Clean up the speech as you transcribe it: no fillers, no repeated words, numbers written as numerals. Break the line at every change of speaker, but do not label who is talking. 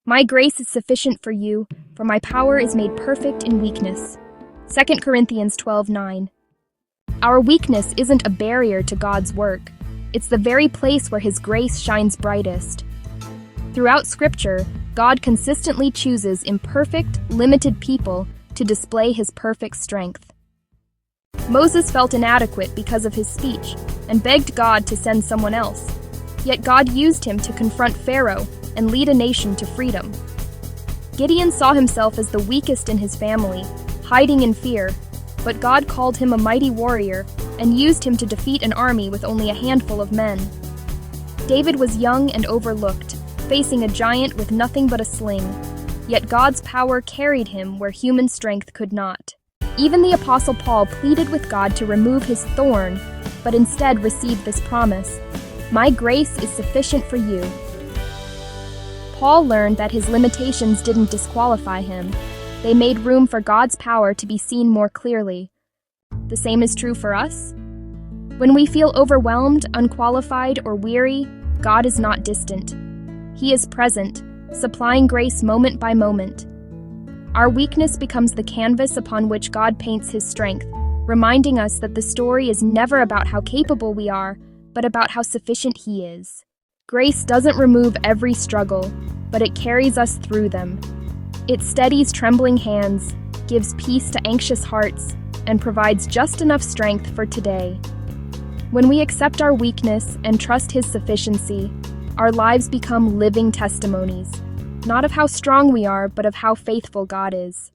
My grace is sufficient for you, for my power is made perfect in weakness. 2 Corinthians 12:9. Our weakness isn't a barrier to God's work. It's the very place where His grace shines brightest. Throughout Scripture, God consistently chooses imperfect, limited people to display His perfect strength. Moses felt inadequate because of his speech and begged God to send someone else. Yet God used him to confront Pharaoh and lead a nation to freedom. Gideon saw himself as the weakest in his family, hiding in fear, but God called him a mighty warrior and used him to defeat an army with only a handful of men. David was young and overlooked, facing a giant with nothing but a sling, yet God's power carried him where human strength could not. Even the Apostle Paul pleaded with God to remove his thorn, but instead received this promise, "My grace is sufficient for you." Paul learned that his limitations didn't disqualify him. They made room for God's power to be seen more clearly. The same is true for us. When we feel overwhelmed, unqualified, or weary, God is not distant. He is present, supplying grace moment by moment. Our weakness becomes the canvas upon which God paints His strength, reminding us that the story is never about how capable we are, but about how sufficient He is. Grace doesn't remove every struggle, but it carries us through them. It steadies trembling hands, gives peace to anxious hearts, and provides just enough strength for today. When we accept our weakness and trust His sufficiency, our lives become living testimonies, not of how strong we are, but of how faithful God is.